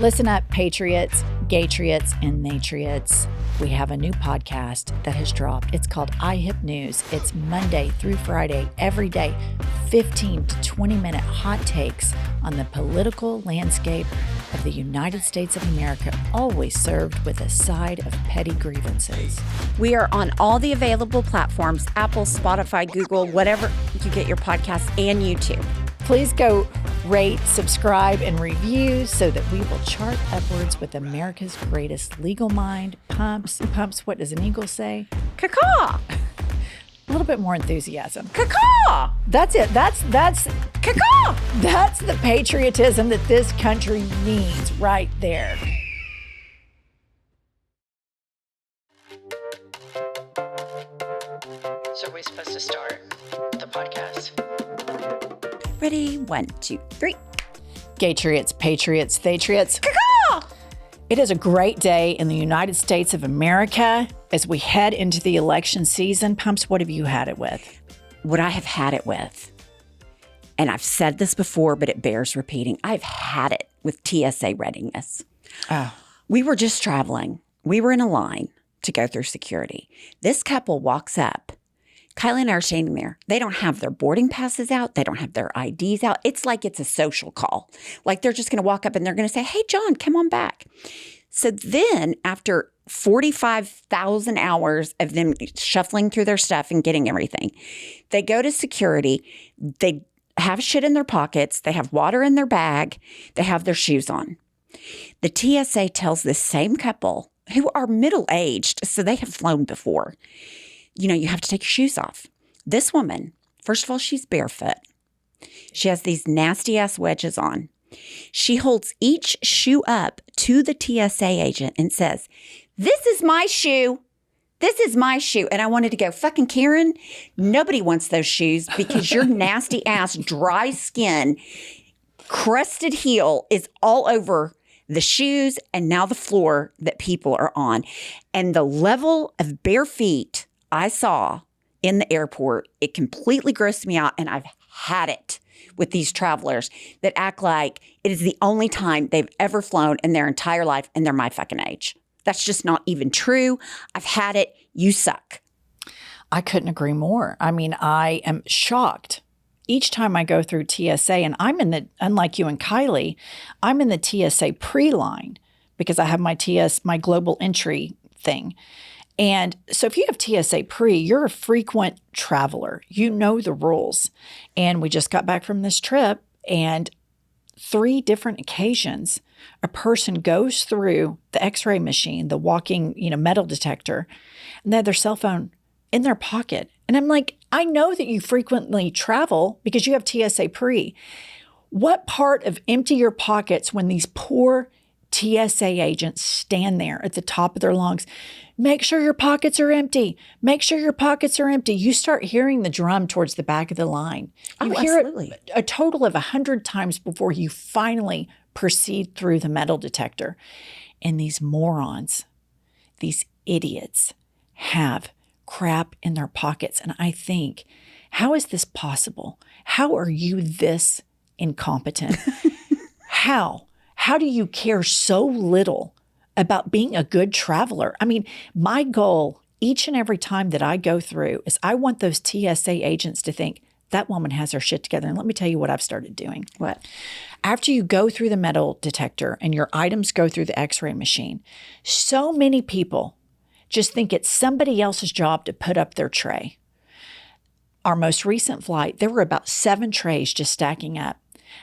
Listen up, patriots, gaytriots, and natriots. We have a new podcast that has dropped. It's called iHip News. It's Monday through Friday, every day, 15 to 20-minute hot takes on the political landscape of the United States of America, always served with a side of petty grievances. We are on all the available platforms, Apple, Spotify, Google, whatever you get your podcasts, and YouTube. Please go rate, subscribe, and review so that we will chart upwards with America's greatest legal mind. Pumps, what does an eagle say? Caw-caw. A little bit more enthusiasm. Caw-caw. That's it. That's Caw-caw. That's the patriotism that this country needs right there. So are we supposed to start the podcast? Ready? 1, 2, 3. Gaytriots, patriots, thetriots. Caw-caw. It is a great day in the United States of America as we head into the election season. Pumps, what have you had it with? What I have had it with, and I've said this before, but it bears repeating, I've had it with TSA readiness. Oh. We were just traveling. We were in a line to go through security. This couple walks up. Kylie and I are standing there. They don't have their boarding passes out. They don't have their IDs out. It's like it's a social call. Like they're just going to walk up and they're going to say, hey, John, come on back. So then after 45,000 hours of them shuffling through their stuff and getting everything, they go to security. They have shit in their pockets. They have water in their bag. They have their shoes on. The TSA tells this same couple who are middle-aged, so they have flown before, you have to take your shoes off. This woman, first of all, she's barefoot. She has these nasty-ass wedges on. She holds each shoe up to the TSA agent and says, this is my shoe. This is my shoe. And I wanted to go, fucking Karen, nobody wants those shoes because your nasty-ass, dry skin, crusted heel is all over the shoes and now the floor that people are on. And the level of bare feet I saw in the airport, it completely grossed me out. And I've had it with these travelers that act like it is the only time they've ever flown in their entire life and they're my fucking age. That's just not even true. I've had it. You suck. I couldn't agree more. I mean, I am shocked each time I go through TSA, and unlike you and Kylie, I'm in the TSA pre-line because I have my global entry thing. And so if you have TSA pre, you're a frequent traveler. You know the rules. And we just got back from this trip, and 3 different occasions, a person goes through the x-ray machine, the walking, metal detector, and they have their cell phone in their pocket. And I'm like, I know that you frequently travel because you have TSA pre. What part of empty your pockets when these poor TSA agents stand there at the top of their lungs? Make sure your pockets are empty. Make sure your pockets are empty. You start hearing the drum towards the back of the line. You hear absolutely. it a total of 100 times before you finally proceed through the metal detector. And these morons, these idiots, have crap in their pockets. And I think, how is this possible? How are you this incompetent? How? How do you care so little about being a good traveler? I mean, my goal each and every time that I go through is I want those TSA agents to think, that woman has her shit together. And let me tell you what I've started doing. What? After you go through the metal detector and your items go through the x-ray machine, so many people just think it's somebody else's job to put up their tray. Our most recent flight, there were about 7 trays just stacking up.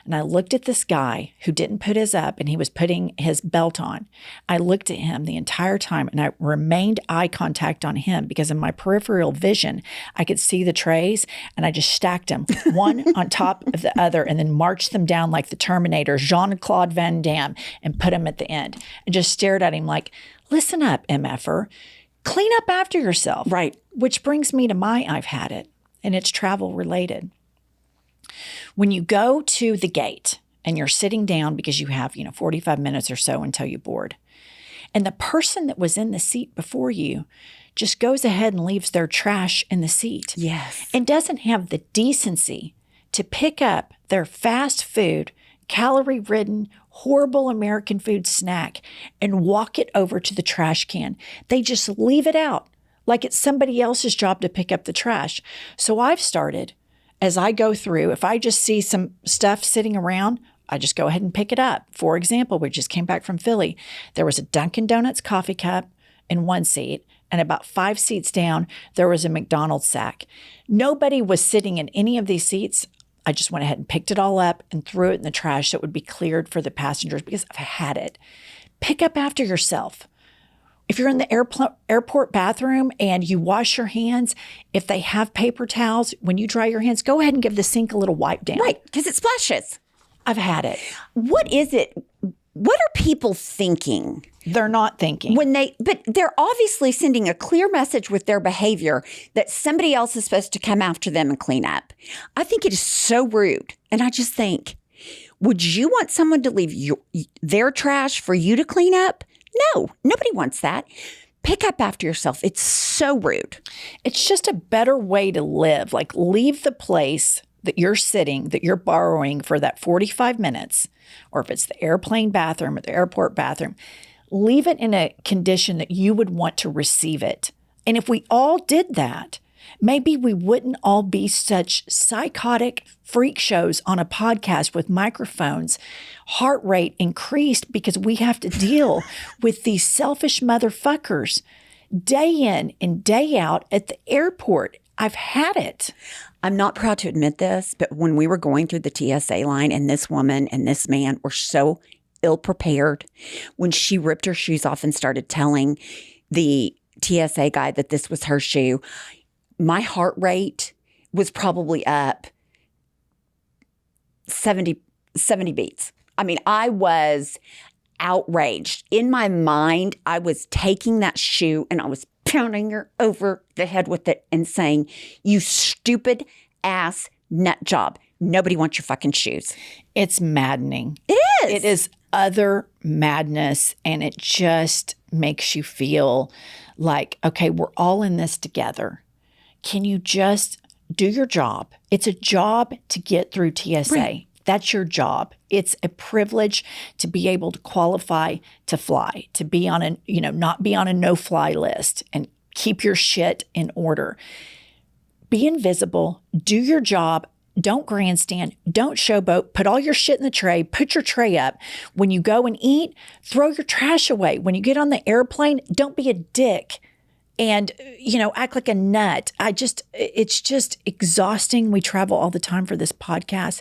And I looked at this guy who didn't put his up and he was putting his belt on. I looked at him the entire time and I remained eye contact on him because in my peripheral vision, I could see the trays and I just stacked them one on top of the other and then marched them down like the Terminator, Jean-Claude Van Damme, and put them at the end and just stared at him like, listen up, MFer, clean up after yourself. Right. Which brings me to my I've had it, and it's travel related. When you go to the gate and you're sitting down because you have, 45 minutes or so until you board, and the person that was in the seat before you just goes ahead and leaves their trash in the seat. Yes. And doesn't have the decency to pick up their fast food, calorie-ridden, horrible American food snack and walk it over to the trash can. They just leave it out like it's somebody else's job to pick up the trash. So I've started, as I go through, if I just see some stuff sitting around, I just go ahead and pick it up. For example, we just came back from Philly. There was a Dunkin' Donuts coffee cup in one seat, and about 5 seats down, there was a McDonald's sack. Nobody was sitting in any of these seats. I just went ahead and picked it all up and threw it in the trash so it would be cleared for the passengers because I've had it. Pick up after yourself. If you're in the airport bathroom and you wash your hands, if they have paper towels, when you dry your hands, go ahead and give the sink a little wipe down. Right, because it splashes. I've had it. What is it? What are people thinking? They're not thinking. But they're obviously sending a clear message with their behavior that somebody else is supposed to come after them and clean up. I think it is so rude. And I just think, would you want someone to leave their trash for you to clean up? No, nobody wants that. Pick up after yourself. It's so rude. It's just a better way to live. Like, leave the place that you're sitting, that you're borrowing for that 45 minutes, or if it's the airplane bathroom or the airport bathroom, leave it in a condition that you would want to receive it. And if we all did that, maybe we wouldn't all be such psychotic freak shows on a podcast with microphones, heart rate increased because we have to deal with these selfish motherfuckers day in and day out at the airport. I've had it. I'm not proud to admit this, but when we were going through the TSA line and this woman and this man were so ill-prepared, when she ripped her shoes off and started telling the TSA guy that this was her shoe, my heart rate was probably up 70 beats. I mean, I was outraged. In my mind, I was taking that shoe and I was pounding her over the head with it and saying, you stupid ass nut job. Nobody wants your fucking shoes. It's maddening. It is. It is utter madness, and it just makes you feel like, okay, we're all in this together. Can you just do your job? It's a job to get through TSA. Right. That's your job. It's a privilege to be able to qualify to fly, to be on a, not be on a no-fly list, and keep your shit in order. Be invisible, do your job, don't grandstand, don't showboat, put all your shit in the tray, put your tray up. When you go and eat, throw your trash away. When you get on the airplane, don't be a dick and, act like a nut. It's just exhausting. We travel all the time for this podcast.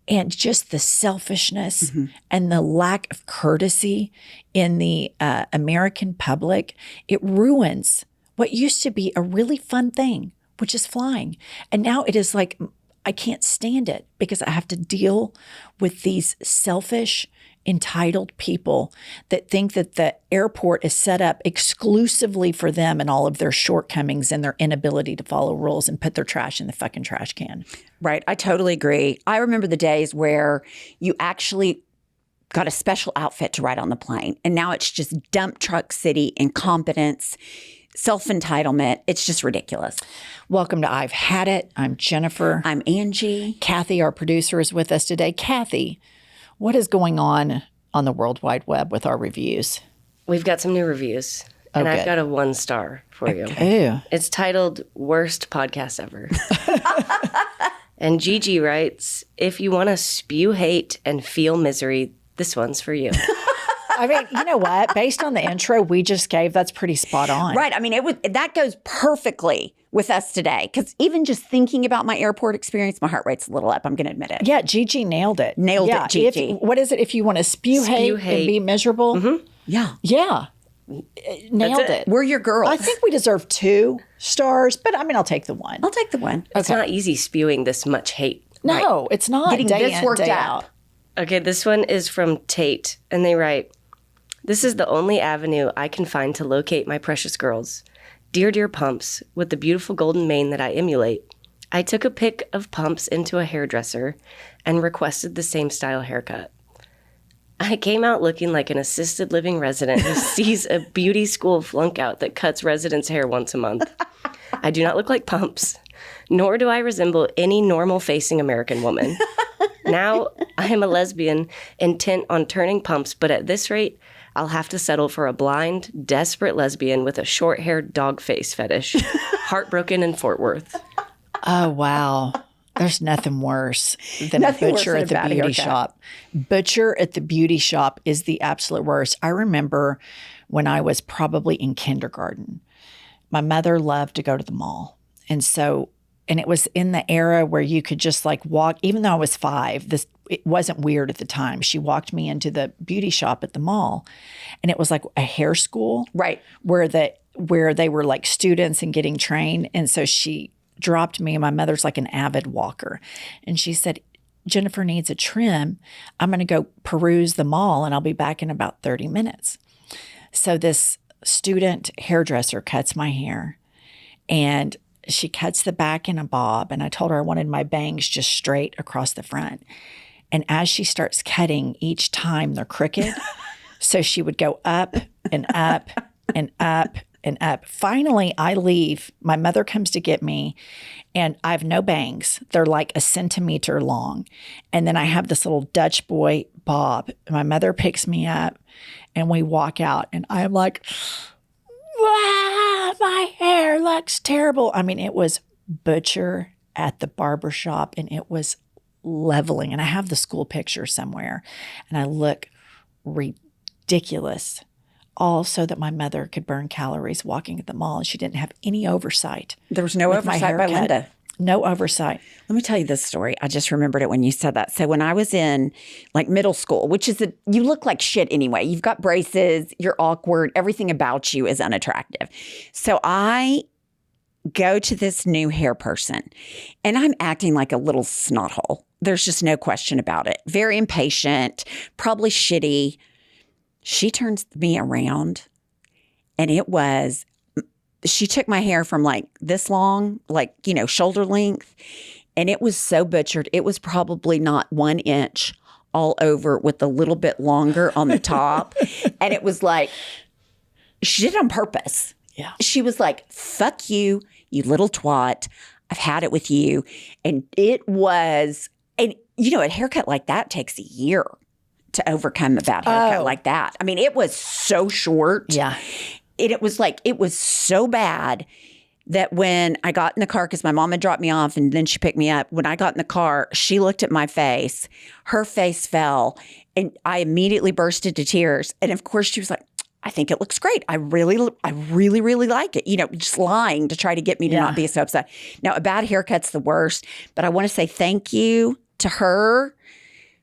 And just the selfishness and the lack of courtesy in the American public, it ruins what used to be a really fun thing, which is flying. And now it is like, I can't stand it because I have to deal with these selfish, entitled people that think that the airport is set up exclusively for them and all of their shortcomings and their inability to follow rules and put their trash in the fucking trash can. Right. I totally agree. I remember the days where you actually got a special outfit to ride on the plane. And now it's just dump truck city, incompetence, self-entitlement. It's just ridiculous. Welcome to I've Had It. I'm Jennifer. I'm Angie. Kathy, our producer, is with us today. Kathy, what is going on the World Wide Web with our reviews? We've got some new reviews, and I've got a 1-star for you. Ew. It's titled Worst Podcast Ever. And Gigi writes, if you want to spew hate and feel misery, this one's for you. I mean, you know what? Based on the intro we just gave, that's pretty spot on. Right. I mean, that goes perfectly with us today. Because even just thinking about my airport experience, my heart rate's a little up. I'm going to admit it. Yeah, Gigi nailed it. Nailed it, Gigi. What is it? If you want to spew hate and be miserable? Mm-hmm. Yeah. Yeah. Nailed it. We're your girls. I think we deserve 2 stars, but I mean, I'll take the 1. I'll take the 1. It's not easy spewing this much hate. No, it's not. Getting day this in, worked day out. out. Okay, this one is from Tate, and they write, this is the only avenue I can find to locate my precious girls. Dear, dear Pumps, with the beautiful golden mane that I emulate, I took a pic of Pumps into a hairdresser and requested the same style haircut. I came out looking like an assisted living resident who sees a beauty school flunk out that cuts residents' hair once a month. I do not look like Pumps, nor do I resemble any normal-facing American woman. Now I am a lesbian intent on turning pumps, but at this rate, I'll have to settle for a blind, desperate lesbian with a short-haired dog face fetish, heartbroken in Fort Worth. Oh, wow. There's nothing worse than a butcher at the beauty shop. Butcher at the beauty shop is the absolute worst. I remember when I was probably in kindergarten, my mother loved to go to the mall. And it was in the era where you could just like walk, even though I was 5, it wasn't weird at the time. She walked me into the beauty shop at the mall, and it was like a hair school. Right. Where they were like students and getting trained. And so she dropped me, and my mother's like an avid walker. And she said, Jennifer needs a trim. I'm going to go peruse the mall, and I'll be back in about 30 minutes. So this student hairdresser cuts my hair, and she cuts the back in a bob, and I told her I wanted my bangs just straight across the front. And as she starts cutting, each time they're crooked. So she would go up and up and up and up. Finally, I leave. My mother comes to get me, and I have no bangs. They're like a centimeter long. And then I have this little Dutch boy bob. My mother picks me up, and we walk out, and I'm like, wow, my hair looks terrible. I mean, it was butcher at the barbershop, and it was leveling. And I have the school picture somewhere, and I look ridiculous, all so that my mother could burn calories walking at the mall, and she didn't have any oversight. There was no oversight by Linda. No oversight. Let me tell you this story. I just remembered it when you said that. So when I was in like middle school, which is you look like shit anyway. You've got braces, you're awkward, everything about you is unattractive. So I go to this new hair person, and I'm acting like a little snothole. There's just no question about it. Very impatient, probably shitty. She turns me around, and she took my hair from like this long, like, shoulder length, and it was so butchered. It was probably not 1 inch all over with a little bit longer on the top. And it was like, she did it on purpose. Yeah. She was like, fuck you, you little twat. I've had it with you. And it was, and a haircut like that takes a year to overcome a bad haircut like that. I mean, it was so short. Yeah. It was so bad that when I got in the car, because my mom had dropped me off and then she picked me up. When I got in the car, she looked at my face. Her face fell, and I immediately burst into tears. And of course, she was like, I think it looks great. I really, really like it. Just lying to try to get me to not be so upset. Now, a bad haircut's the worst, but I want to say thank you to her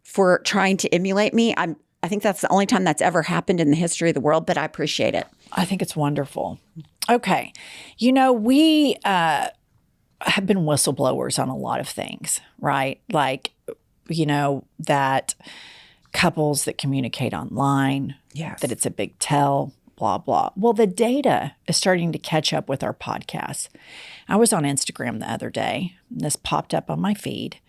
for trying to emulate me. I think that's the only time that's ever happened in the history of the world, but I appreciate it. I think it's wonderful. Okay. We have been whistleblowers on a lot of things, right? Like, that couples that communicate online, Yes. that it's a big tell, blah, blah. Well, the data is starting to catch up with our podcasts. I was on Instagram the other day, and this popped up on my feed.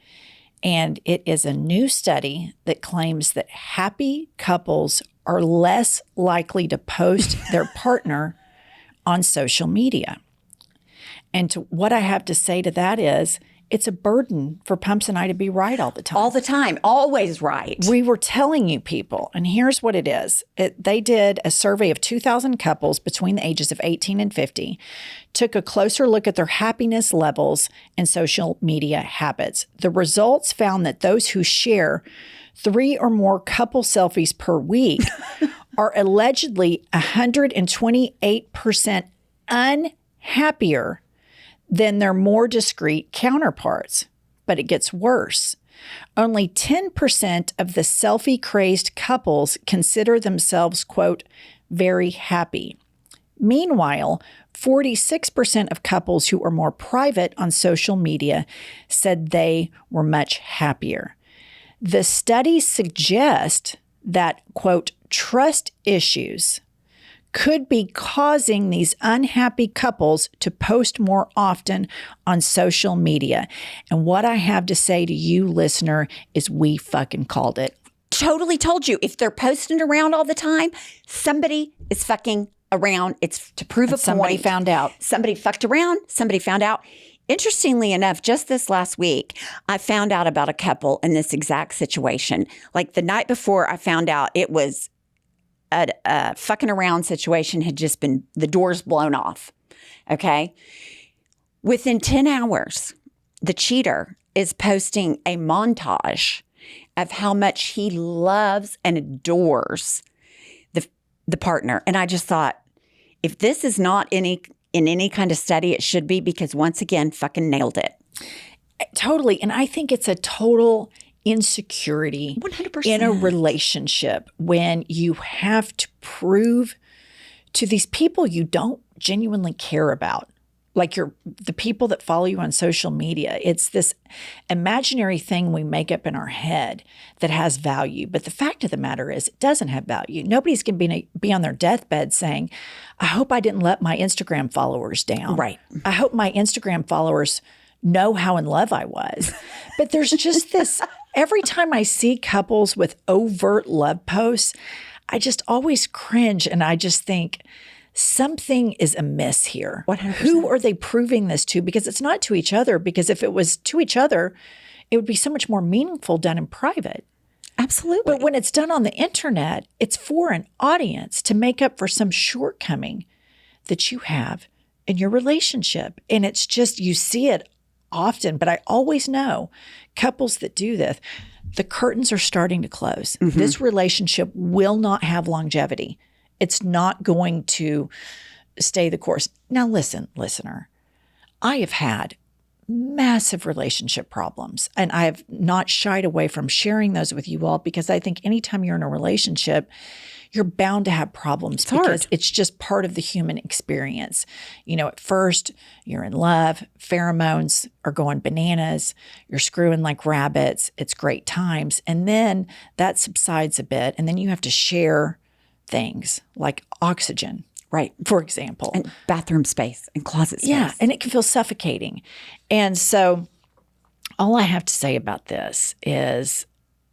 And it is a new study that claims that happy couples are less likely to post their partner on social media. And what I have to say to that is, it's a burden for Pumps and I to be right all the time. All the time. Always right. We were telling you people, and here's what it is. They did a survey of 2,000 couples between the ages of 18 and 50, took a closer look at their happiness levels and social media habits. The results found that those who share 3 or more couple selfies per week are allegedly 128% unhappier than their more discreet counterparts. But it gets worse. Only 10% of the selfie-crazed couples consider themselves, quote, very happy. Meanwhile, 46% of couples who are more private on social media said they were much happier. The studies suggest that, quote, trust issues could be causing these unhappy couples to post more often on social media. And what I have to say to you, listener, is we fucking called it. Totally told you. If they're posting around all the time, somebody is fucking around. It's to prove a point. Somebody found out. Somebody fucked around. Somebody found out. Interestingly enough, just this last week, I found out about a couple in this exact situation. Like the night before, I found out it was a fucking around situation, had just been the doors blown off. Okay. Within 10 hours, the cheater is posting a montage of how much he loves and adores the partner. And I just thought, if this is not in any kind of study, it should be, because once again, fucking nailed it. Totally. And I think it's a total insecurity 100%. in a relationship when you have to prove to these people you don't genuinely care about, like the people that follow you on social media. It's this imaginary thing we make up in our head that has value. But the fact of the matter is, it doesn't have value. Nobody's going to be on their deathbed saying, I hope I didn't let my Instagram followers down. Right. I hope my Instagram followers know how in love I was. But there's just this, every time I see couples with overt love posts, I just always cringe, and I just think, something is amiss here. 100%. Who are they proving this to? Because it's not to each other. Because if it was to each other, it would be so much more meaningful done in private. Absolutely. But when it's done on the internet, it's for an audience to make up for some shortcoming that you have in your relationship. And it's just, you see it often, but I always know couples that do this, the curtains are starting to close. Mm-hmm. This relationship will not have longevity. It's not going to stay the course. Now, listen, listener, I have had massive relationship problems, and I have not shied away from sharing those with you all, because I think anytime you're in a relationship, you're bound to have problems because it's just part of the human experience. You know, at first you're in love, pheromones are going bananas, you're screwing like rabbits, it's great times. And then that subsides a bit, and then you have to share things like oxygen, right? For example. And bathroom space and closet space. Yeah, and it can feel suffocating. And so all I have to say about this is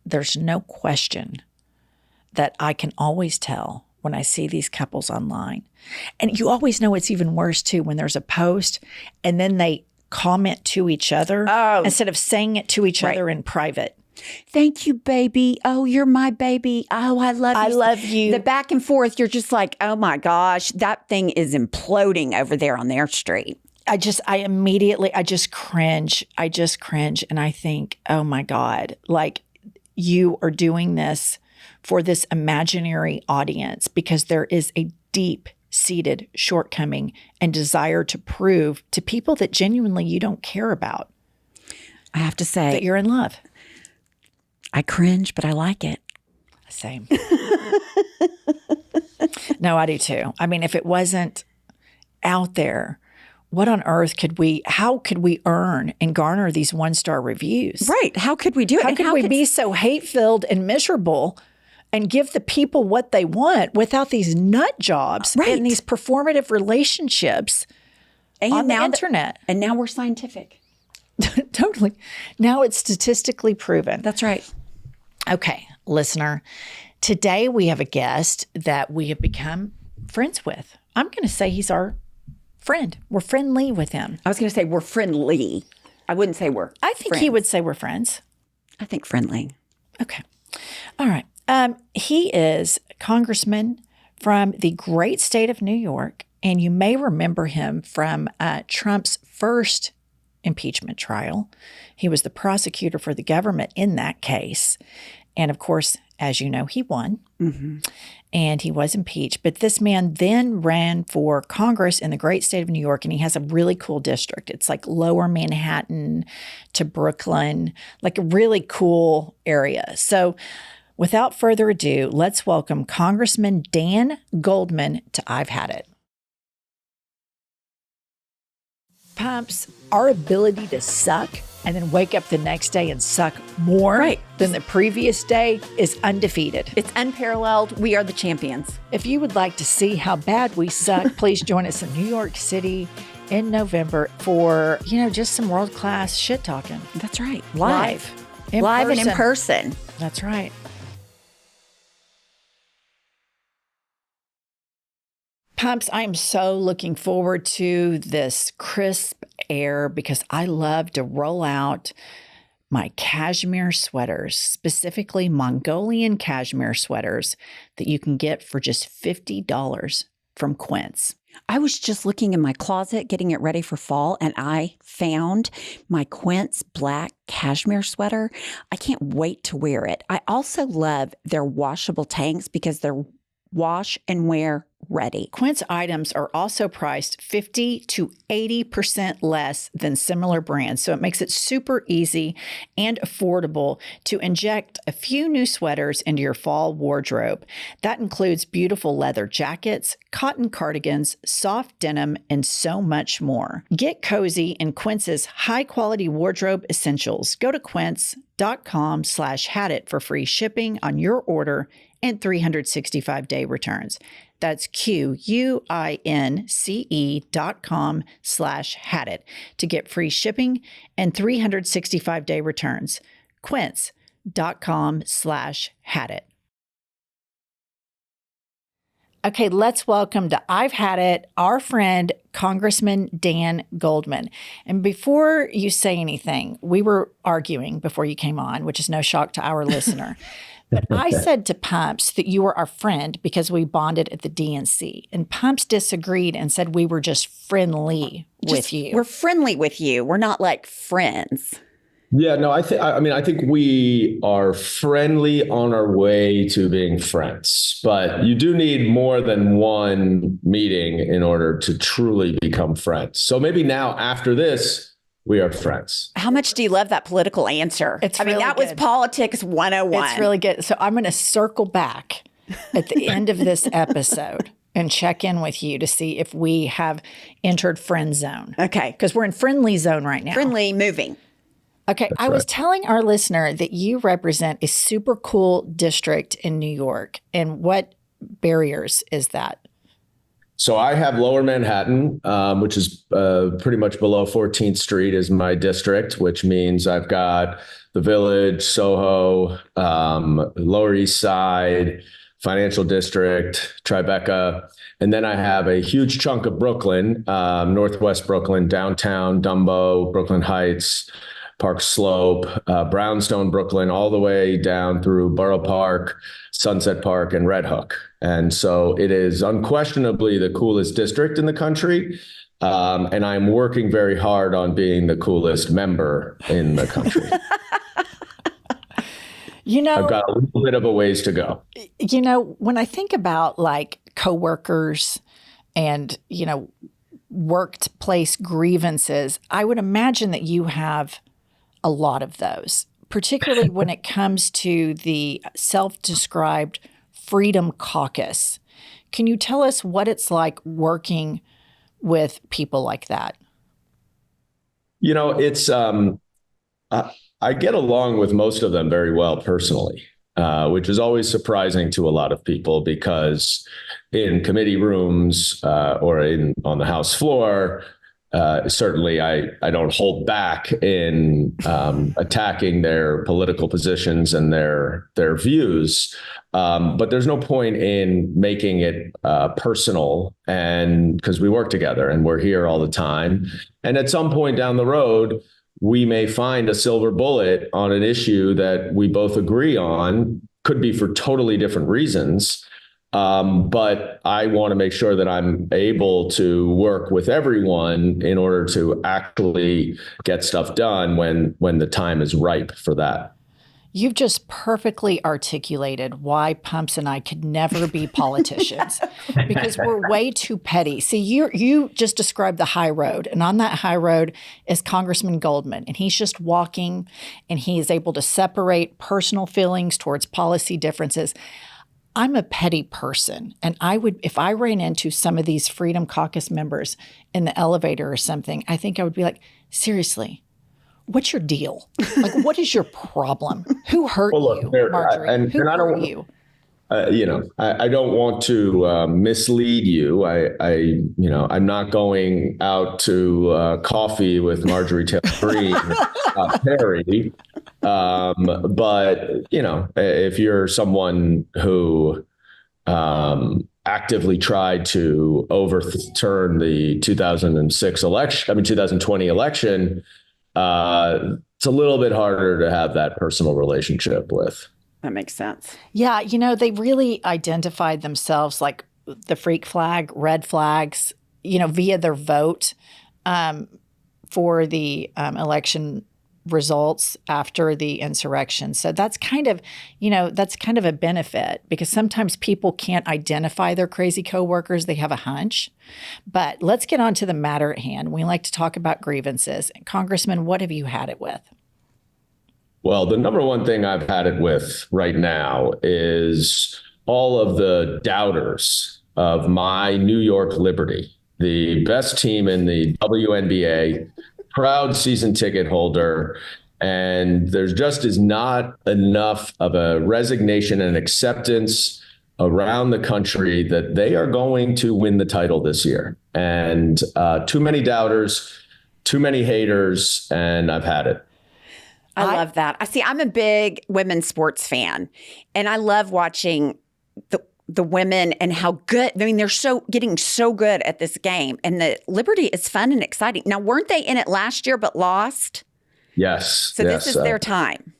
there's no question that I can always tell when I see these couples online. And you always know it's even worse too when there's a post and then they comment to each other instead of saying it to each other in private. Thank you, baby. Oh, you're my baby. Oh, I love you. I love you. The back and forth, you're just like, oh my gosh, that thing is imploding over there on their street. I just cringe. And I think, oh my God, like you are doing this for this imaginary audience because there is a deep-seated shortcoming and desire to prove to people that genuinely you don't care about. I have to say that you're in love. I cringe, but I like it. Same. No, I do too. I mean, if it wasn't out there, what on earth how could we earn and garner these 1-star reviews? Right. How could we do it? How could we be so hate-filled and miserable and give the people what they want without these nut jobs and these performative relationships on the internet? And now we're scientific. Totally. Now it's statistically proven. That's right. Okay, listener, today we have a guest that we have become friends with. I'm going to say he's our friend. We're friendly with him. I was going to say we're friendly. I wouldn't say we're I think friends. He would say we're friends. I think friendly. Okay. All right. He is Congressman from the great state of New York, and you may remember him from Trump's first impeachment trial. He was the prosecutor for the government in that case. And of course, as you know, he won and he was impeached. But this man then ran for Congress in the great state of New York, and he has a really cool district. It's like lower Manhattan to Brooklyn, like a really cool area. So without further ado, let's welcome Congressman Dan Goldman to I've Had It. Pumps, our ability to suck and then wake up the next day and suck more than the previous day is undefeated. It's unparalleled. We are the champions. If you would like to see how bad we suck, please join us in New York City in November for, just some world-class shit talking. That's right. Live and in person. That's right. Pumps, I am so looking forward to this crisp air because I love to roll out my cashmere sweaters, specifically Mongolian cashmere sweaters that you can get for just $50 from Quince. I was just looking in my closet, getting it ready for fall, and I found my Quince black cashmere sweater. I can't wait to wear it. I also love their washable tanks because they're wash and wear ready. Quince items are also priced 50 to 80% less than similar brands, so it makes it super easy and affordable to inject a few new sweaters into your fall wardrobe. That includes beautiful leather jackets, cotton cardigans, soft denim, and so much more. Get cozy in Quince's high-quality wardrobe essentials. Go to quince.com/hadit for free shipping on your order and 365-day returns. That's QUINCE.com/hadit to get free shipping and 365-day returns. Quince.com/hadit. Okay, let's welcome to I've Had It, our friend, Congressman Dan Goldman. And before you say anything, we were arguing before you came on, which is no shock to our listener. But I said to Pumps that you were our friend because we bonded at the DNC. And Pumps disagreed and said we were just friendly with you. We're friendly with you. We're not like friends. Yeah, no, I think we are friendly on our way to being friends, but you do need more than one meeting in order to truly become friends. So maybe now after this, we are friends. How much do you love that political answer? That was politics 101. It's really good. So I'm going to circle back at the end of this episode and check in with you to see if we have entered friend zone. Okay. Because we're in friendly zone right now. Friendly moving. Okay. I was telling our listener that you represent a super cool district in New York. And what barriers is that? So I have Lower Manhattan, which is pretty much below 14th Street is my district, which means I've got the Village, Soho, Lower East Side, Financial District, Tribeca. And then I have a huge chunk of Brooklyn, Northwest Brooklyn, downtown, Dumbo, Brooklyn Heights, Park Slope, Brownstone, Brooklyn, all the way down through Borough Park, Sunset Park, and Red Hook. And so it is unquestionably the coolest district in the country. And I'm working very hard on being the coolest member in the country. I've got a little bit of a ways to go. When I think about like coworkers and, workplace grievances, I would imagine that you have a lot of those, particularly when it comes to the self-described Freedom Caucus. Can you tell us what it's like working with people like that? It's I get along with most of them very well personally, which is always surprising to a lot of people because in committee rooms or on the House floor, certainly I don't hold back in attacking their political positions and their views. But there's no point in making it personal, and because we work together and we're here all the time. And at some point down the road, we may find a silver bullet on an issue that we both agree on, could be for totally different reasons. But I want to make sure that I'm able to work with everyone in order to actually get stuff done when the time is ripe for that. You've just perfectly articulated why Pumps and I could never be politicians because we're way too petty. See, you just described the high road, and on that high road is Congressman Goldman, and he's just walking, and he is able to separate personal feelings towards policy differences. I'm a petty person, and if I ran into some of these Freedom Caucus members in the elevator or something, I think I would be like, seriously, what's your deal? Like, what is your problem? Who hurt you, Marjorie? Who hurt you? I don't want to mislead you. I'm not going out to coffee with Marjorie Taylor Greene, Perry. But if you're someone who actively tried to overturn the 2020 election, it's a little bit harder to have that personal relationship with. That makes sense. Yeah, they really identified themselves like the freak flag, red flags, via their vote for the election results after the insurrection. So that's kind of a benefit, because sometimes people can't identify their crazy coworkers. They have a hunch. But let's get on to the matter at hand. We like to talk about grievances. Congressman, what have you had it with? Well, the number one thing I've had it with right now is all of the doubters of my New York Liberty, the best team in the WNBA, proud season ticket holder. And there's just is not enough of a resignation and acceptance around the country that they are going to win the title this year. And too many doubters, too many haters, and I've had it. I love that. I'm a big women's sports fan, and I love watching the women and how good. I mean, they're getting so good at this game, and the Liberty is fun and exciting. Now, weren't they in it last year but lost? Yes. So this is their time.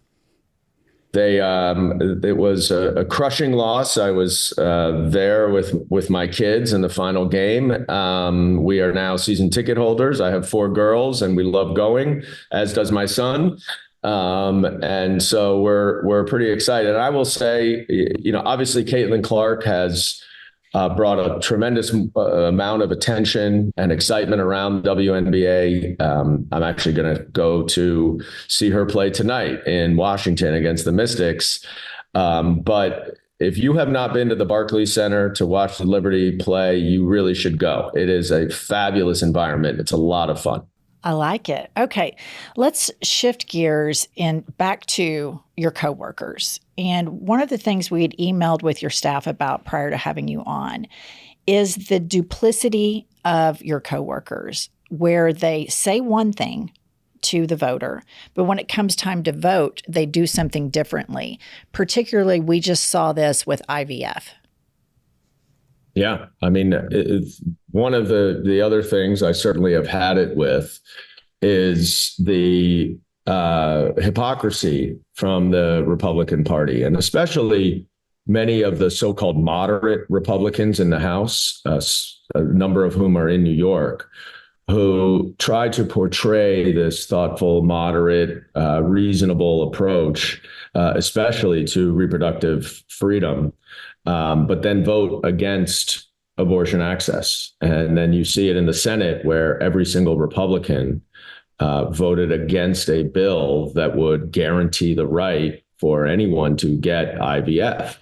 It was a crushing loss. I was there with my kids in the final game. We are now season ticket holders. I have 4 girls, and we love going, as does my son. And so we're pretty excited. I will say, obviously Caitlin Clark has brought a tremendous amount of attention and excitement around the WNBA. I'm actually going to go to see her play tonight in Washington against the Mystics. But if you have not been to the Barclays Center to watch the Liberty play, you really should go. It is a fabulous environment. It's a lot of fun. I like it. Okay, let's shift gears and back to your coworkers. And one of the things we had emailed with your staff about prior to having you on is the duplicity of your coworkers, where they say one thing to the voter, but when it comes time to vote, they do something differently. Particularly, we just saw this with IVF. Yeah, I mean, one of the other things I certainly have had it with is the hypocrisy from the Republican Party, and especially many of the so-called moderate Republicans in the House, a number of whom are in New York, who try to portray this thoughtful, moderate, reasonable approach, especially to reproductive freedom. But then vote against abortion access. And then you see it in the Senate, where every single Republican voted against a bill that would guarantee the right for anyone to get IVF.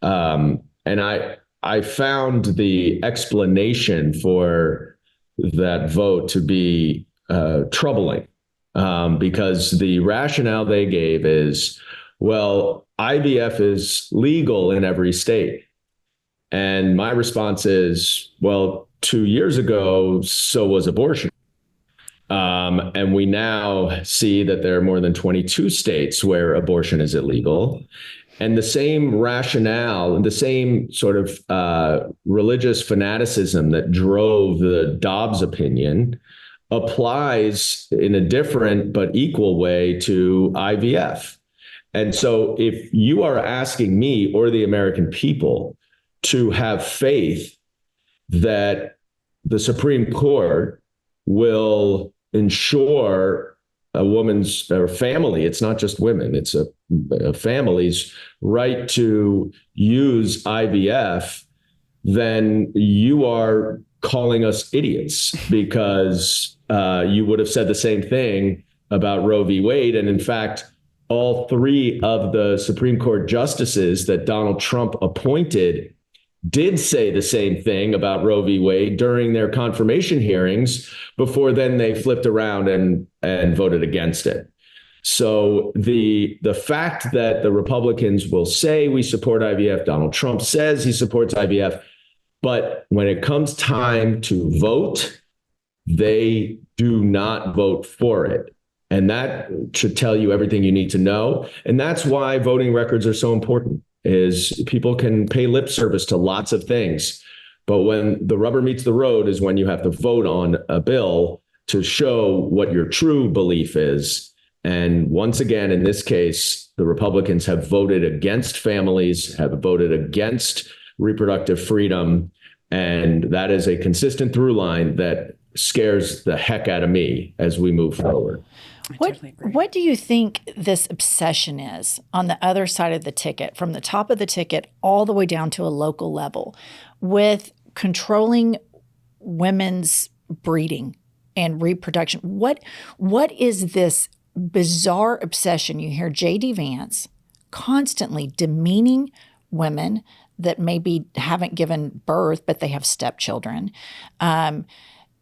And I found the explanation for that vote to be troubling, because the rationale they gave is, well, IVF is legal in every state. And my response is, well, 2 years ago, so was abortion. And we now see that there are more than 22 states where abortion is illegal. And the same rationale and the same sort of religious fanaticism that drove the Dobbs opinion applies in a different but equal way to IVF. And so if you are asking me or the American people to have faith that the Supreme Court will ensure a woman's or family, it's not just women, it's a family's right to use IVF, then you are calling us idiots, because you would have said the same thing about Roe v. Wade. And in fact, all 3 of the Supreme Court justices that Donald Trump appointed did say the same thing about Roe v. Wade during their confirmation hearings, before then they flipped around and voted against it. So the fact that the Republicans will say we support IVF, Donald Trump says he supports IVF, but when it comes time to vote, they do not vote for it. And that should tell you everything you need to know. And that's why voting records are so important. is people can pay lip service to lots of things. But when the rubber meets the road is when you have to vote on a bill to show what your true belief is. And once again, in this case, the Republicans have voted against families, have voted against reproductive freedom. And that is a consistent through line that scares the heck out of me as we move forward. What do you think this obsession is on the other side of the ticket, from the top of the ticket all the way down to a local level, with controlling women's breeding and reproduction? What is this bizarre obsession? You hear J.D. Vance constantly demeaning women that maybe haven't given birth, but they have stepchildren,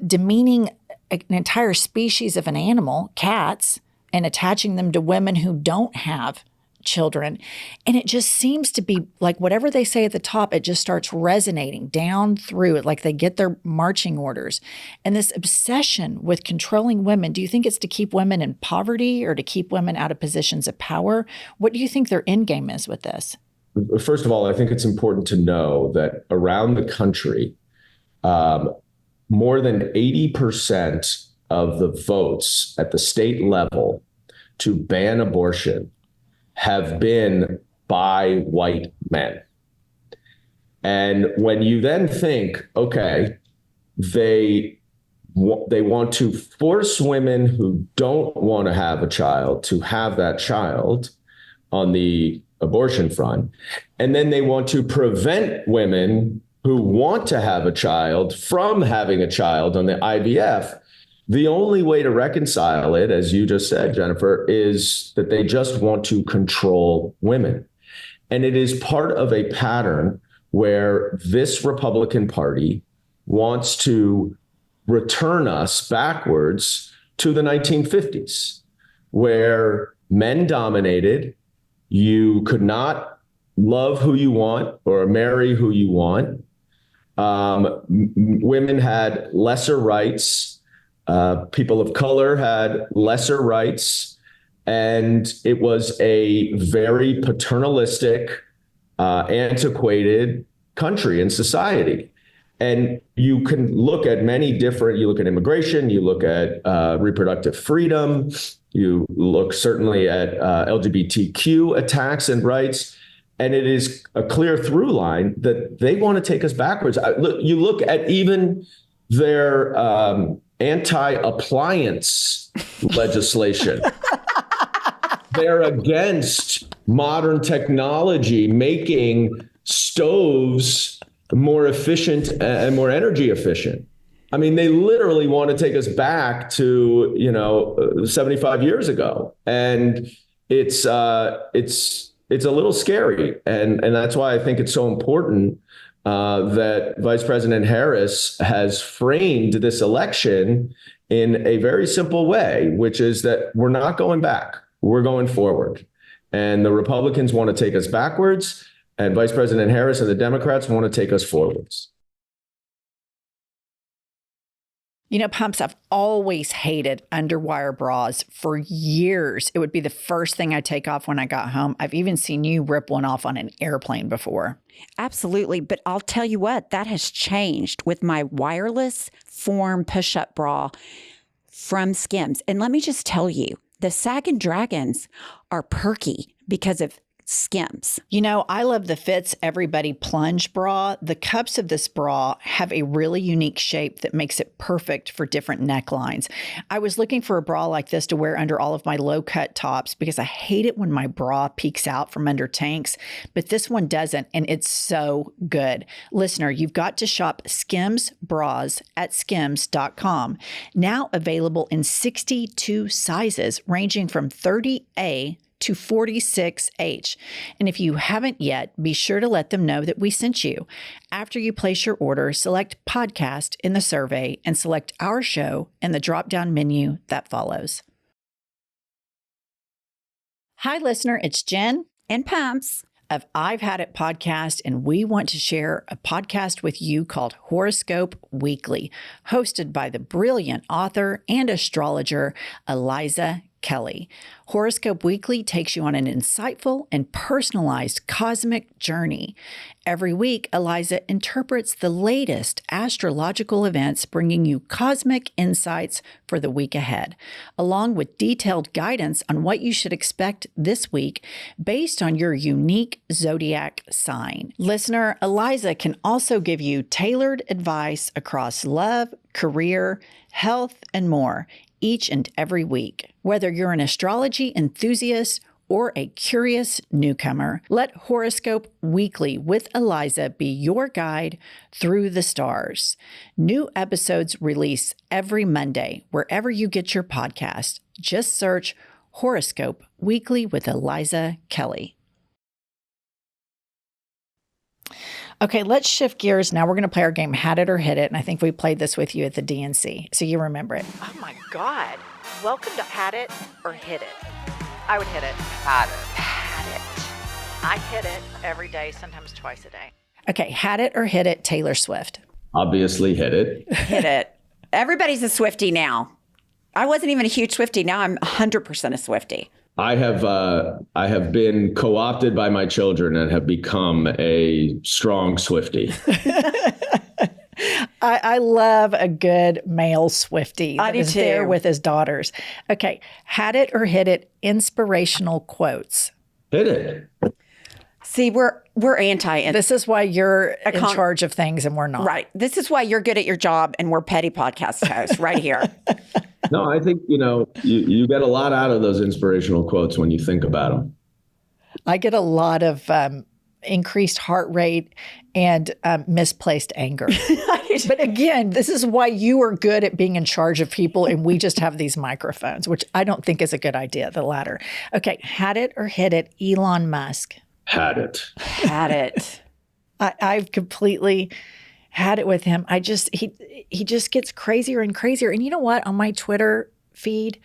demeaning an entire species of an animal, cats, and attaching them to women who don't have children. And it just seems to be like whatever they say at the top, it just starts resonating down through it, like they get their marching orders. And this obsession with controlling women, do you think it's to keep women in poverty or to keep women out of positions of power? What do you think their end game is with this? First of all, I think it's important to know that around the country, more than 80% of the votes at the state level to ban abortion have been by white men. And when you then think, okay, they want to force women who don't want to have a child to have that child on the abortion front, and then they want to prevent women who want to have a child from having a child on the IVF, the only way to reconcile it, as you just said, Jennifer, is that they just want to control women. And it is part of a pattern where this Republican Party wants to return us backwards to the 1950s, where men dominated. You could not love who you want or marry who you want. Women had lesser rights. People of color had lesser rights. And it was a very paternalistic, antiquated country and society. And you can look at many different, you look at immigration, you look at reproductive freedom, you look certainly at LGBTQ attacks and rights. And it is a clear through line that they want to take us backwards. You look at even their anti-appliance legislation. They're against modern technology, making stoves more efficient and more energy efficient. I mean, they literally want to take us back to, 75 years ago. And it's a little scary. And that's why I think it's so important that Vice President Harris has framed this election in a very simple way, which is that we're not going back. We're going forward. And the Republicans want to take us backwards, and Vice President Harris and the Democrats want to take us forwards. Pumps, I've always hated underwire bras for years. It would be the first thing I take off when I got home. I've even seen you rip one off on an airplane before. Absolutely. But I'll tell you what, that has changed with my wireless form push-up bra from Skims. And let me just tell you, the sagging dragons are perky because of Skims. I love the Fits Everybody plunge bra. The cups of this bra have a really unique shape that makes it perfect for different necklines. I was looking for a bra like this to wear under all of my low-cut tops because I hate it when my bra peeks out from under tanks, but this one doesn't, and it's so good. Listener, you've got to shop Skims bras at skims.com. Now available in 62 sizes, ranging from 30A to 46H. And if you haven't yet, be sure to let them know that we sent you. After you place your order, select podcast in the survey and select our show in the drop-down menu that follows. Hi, listener. It's Jen and Pumps of I've Had It podcast, and we want to share a podcast with you called Horoscope Weekly, hosted by the brilliant author and astrologer Aliza Kelly. Horoscope Weekly takes you on an insightful and personalized cosmic journey. Every week, Aliza interprets the latest astrological events, bringing you cosmic insights for the week ahead, along with detailed guidance on what you should expect this week based on your unique zodiac sign. Listener, Aliza can also give you tailored advice across love, career, health, and more each and every week. Whether you're an astrology enthusiast or a curious newcomer, let Horoscope Weekly with Aliza be your guide through the stars. New episodes release every Monday, wherever you get your podcast. Just search Horoscope Weekly with Aliza Kelly. Okay, let's shift gears. Now we're going to play our game, Had It or Hit It. And I think we played this with you at the DNC, so you remember it. Oh my God. Welcome to Had It or Hit It. I would hit it. Had it. I hit it every day, sometimes twice a day. Okay, Had It or Hit It, Taylor Swift. Obviously hit it. Hit it. Everybody's a Swiftie now. I wasn't even a huge Swiftie. Now I'm 100% a Swiftie. I have been co-opted by my children and have become a strong Swiftie. I love a good male Swiftie that is there with his daughters. Okay, Had It or Hit It, inspirational quotes. Hit it. See, we're anti. This is why you're in charge of things and we're not. Right. This is why you're good at your job and we're petty podcast hosts right here. No, I think, you get a lot out of those inspirational quotes when you think about them. I get a lot of increased heart rate and misplaced anger. But again, this is why you are good at being in charge of people and we just have these microphones, which I don't think is a good idea, the latter. Okay, Had It or Hit It, Elon Musk. Had it. Had it. I've completely had it with him. He just gets crazier and crazier. And you know what? On my Twitter feed,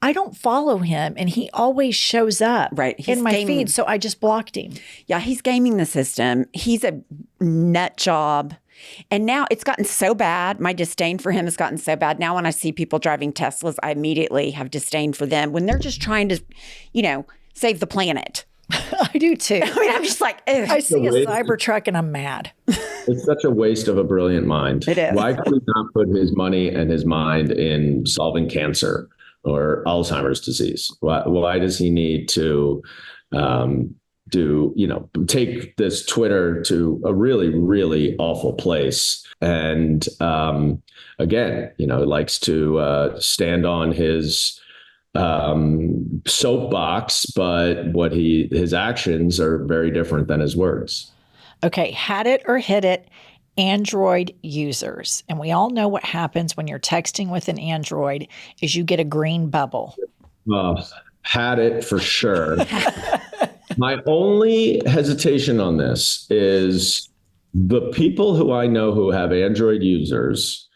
I don't follow him and he always shows up in my feed. So I just blocked him. Yeah, he's gaming the system. He's a nut job. And now it's gotten so bad. My disdain for him has gotten so bad. Now when I see people driving Teslas, I immediately have disdain for them when they're just trying to, save the planet. I do too. I mean, I'm just like, ugh. I see a Cybertruck and I'm mad. It's such a waste of a brilliant mind. It is. Why could he not put his money and his mind in solving cancer or Alzheimer's disease? Why does he need to take this Twitter to a really, really awful place? And again, likes to stand on his soapbox, but his actions are very different than his words. Okay, Had It or Hit It, Android users. And we all know what happens when you're texting with an Android is you get a green bubble. Had it for sure. My only hesitation on this is the people who I know who have Android users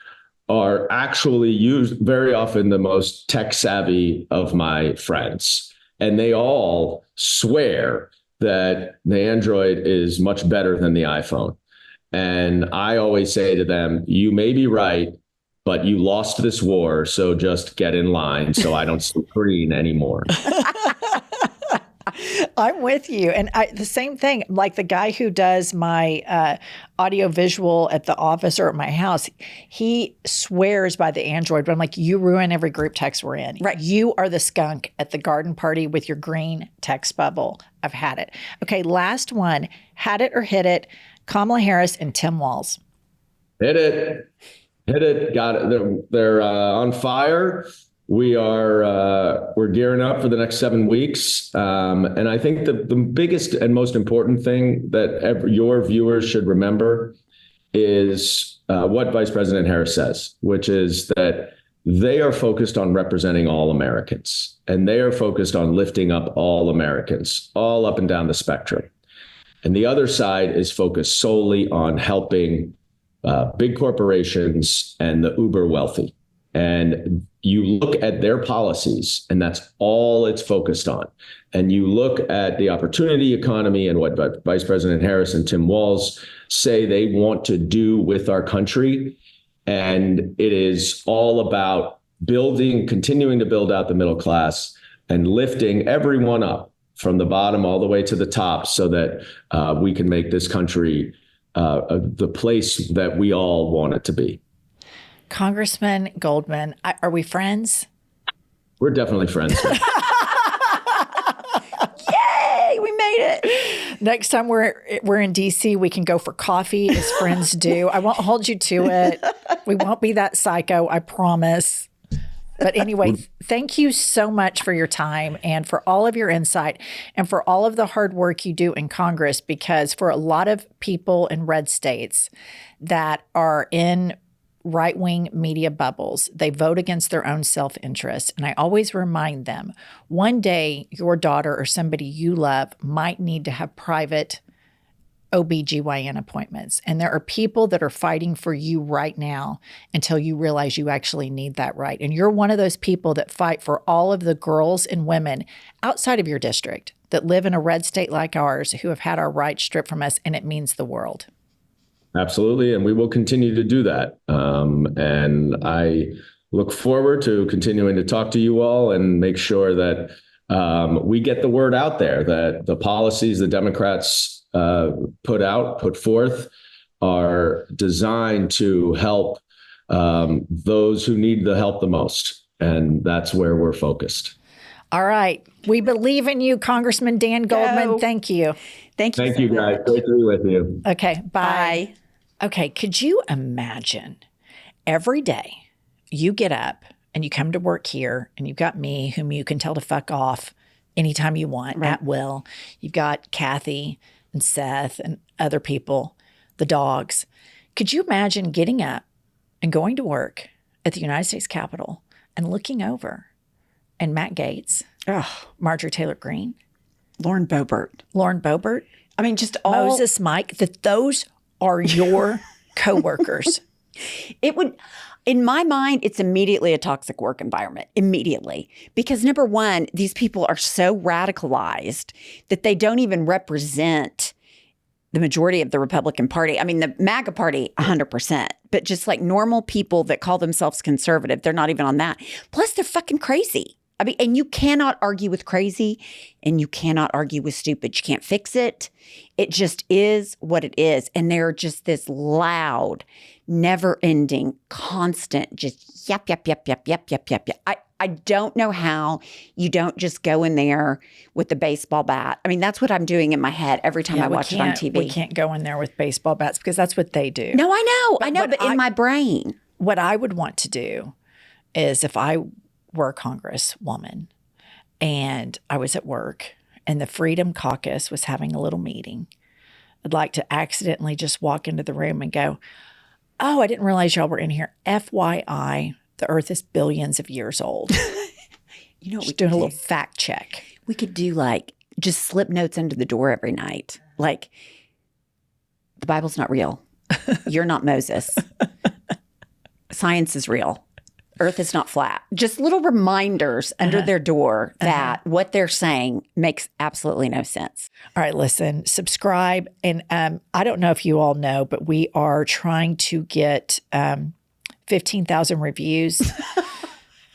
are actually very often the most tech savvy of my friends. And they all swear that the Android is much better than the iPhone. And I always say to them, you may be right, but you lost this war. So just get in line so I don't see green anymore. I'm with you. And the same thing, like the guy who does my audio visual at the office or at my house, he swears by the Android, but I'm like, you ruin every group text we're in. Right. You are the skunk at the garden party with your green text bubble. I've had it. Okay, last one. Had It or Hit It, Kamala Harris and Tim Walz. Hit it. Hit it. Got it. They're on fire. We're gearing up for the next 7 weeks. And I think the biggest and most important thing that your viewers should remember is what Vice President Harris says, which is that they are focused on representing all Americans, and they are focused on lifting up all Americans, all up and down the spectrum. And the other side is focused solely on helping big corporations and the uber wealthy. And you look at their policies, and that's all it's focused on. And you look at the opportunity economy and what Vice President Harris and Tim Walz say they want to do with our country. And it is all about continuing to build out the middle class and lifting everyone up from the bottom all the way to the top so that we can make this country the place that we all want it to be. Congressman Goldman, are we friends? We're definitely friends. Yay, we made it. Next time we're in DC, we can go for coffee as friends do. I won't hold you to it. We won't be that psycho, I promise. But anyway, thank you so much for your time and for all of your insight and for all of the hard work you do in Congress, because for a lot of people in red states that are in right-wing media bubbles, they vote against their own self-interest. And I always remind them, one day your daughter or somebody you love might need to have private OBGYN appointments. And there are people that are fighting for you right now until you realize you actually need that right. And you're one of those people that fight for all of the girls and women outside of your district that live in a red state like ours who have had our rights stripped from us, and it means the world. Absolutely. And we will continue to do that. And I look forward to continuing to talk to you all and make sure that we get the word out there that the policies the Democrats put forth are designed to help those who need the help the most. And that's where we're focused. All right. We believe in you, Congressman Dan Goldman. Go. Thank you. Thank you. Thank you, guys. Great to be with you. Okay. Bye. Bye. Okay. Could you imagine every day you get up and you come to work here and you've got me, whom you can tell to fuck off anytime you want at will. You've got Kathy and Seth and other people, the dogs. Could you imagine getting up and going to work at the United States Capitol and looking over and Matt Gaetz, Marjorie Taylor Greene, Lauren Boebert. I mean, just all Moses Mike, that those are your coworkers. It would, in my mind, it's immediately a toxic work environment, immediately. Because number one, these people are so radicalized that they don't even represent the majority of the Republican Party. I mean, the MAGA Party, 100%. But just like normal people that call themselves conservative, they're not even on that. Plus, they're fucking crazy. I mean, and you cannot argue with crazy and you cannot argue with stupid. You can't fix it. It just is what it is. And they're just this loud, never-ending, constant, just yep. I don't know how you don't just go in there with the baseball bat. I mean, that's what I'm doing in my head every time I watch it on TV. We can't go in there with baseball bats because that's what they do. No, I know, but in my brain. What I would want to do is if I were a congresswoman and I was at work and the Freedom Caucus was having a little meeting, I'd like to accidentally just walk into the room and go, oh, I didn't realize y'all were in here. FYI, the earth is billions of years old. You know what just doing a little fact check. We could do like just slip notes under the door every night. Like, the Bible's not real. You're not Moses. Science is real. Earth is not flat. Just little reminders under their door that what they're saying makes absolutely no sense. All right, listen, subscribe. And I don't know if you all know, but we are trying to get 15,000 reviews.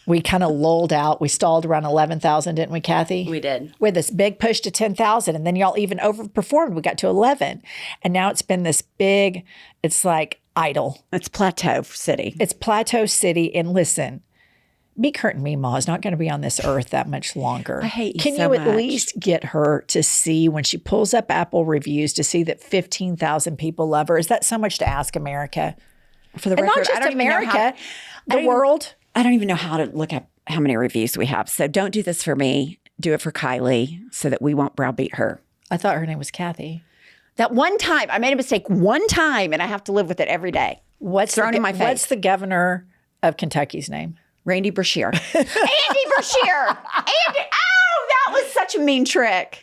We kind of lulled out. We stalled around 11,000, didn't we, Kathy? We did. We had this big push to 10,000, and then y'all even overperformed. We got to 11. And now it's been this big, it's like idle. It's Plateau City. It's Plateau City. And listen, me, Kurt, and Meemaw is not going to be on this earth that much longer. I hate you Can so you at much. least get her to see when she pulls up Apple reviews to see that 15,000 people love her? Is that so much to ask, America? For the And record, not just I don't even know America, how, the world. I don't even know how to look at how many reviews we have. So don't do this for me. Do it for Kylie so that we won't browbeat her. I thought her name was Kathy. That one time, I made a mistake one time and I have to live with it every day. What's thrown in my face? What's the governor of Kentucky's name? Randy Brashear. Andy Brashear. Andy. Oh, that was such a mean trick.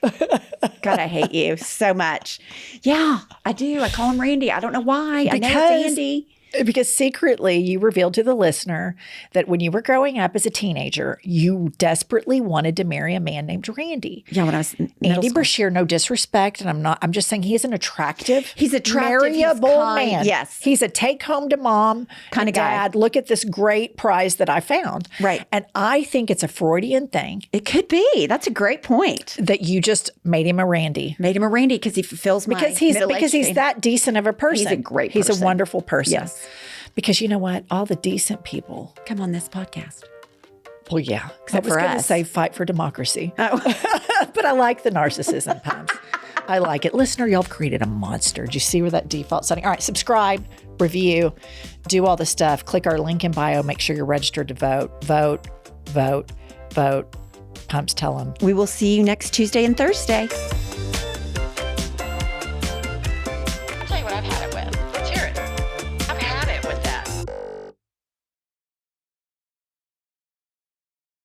God, I hate you so much. Yeah, I do. I call him Randy. I don't know why. I know it's Andy. Because secretly you revealed to the listener that when you were growing up as a teenager, you desperately wanted to marry a man named Randy. Yeah, when I was in Andy middle school. Brashear, no disrespect, and I'm just saying he's an attractive, He's attractive, he's marryable kind, man. yes. He's a take home to mom Kinda and guy. dad. Look at this great prize that I found. Right. And I think it's a Freudian thing It could be. That's a great point. that you just made him a Randy. Made him a Randy because he fulfills my Because he's middle-aged dream. that decent of a person. He's a great He's person. a wonderful person. Yes. Because you know what? All the decent people. Come on this podcast. Well, yeah. Except I was for going to us. say fight for democracy. Oh. But I like the narcissism pumps. I like it. Listener, y'all have created a monster. Did you see where that default setting? All right, subscribe, review, do all the stuff. Click our link in bio. Make sure you're registered to vote. Vote, vote, vote. Pumps, tell them. We will see you next Tuesday and Thursday.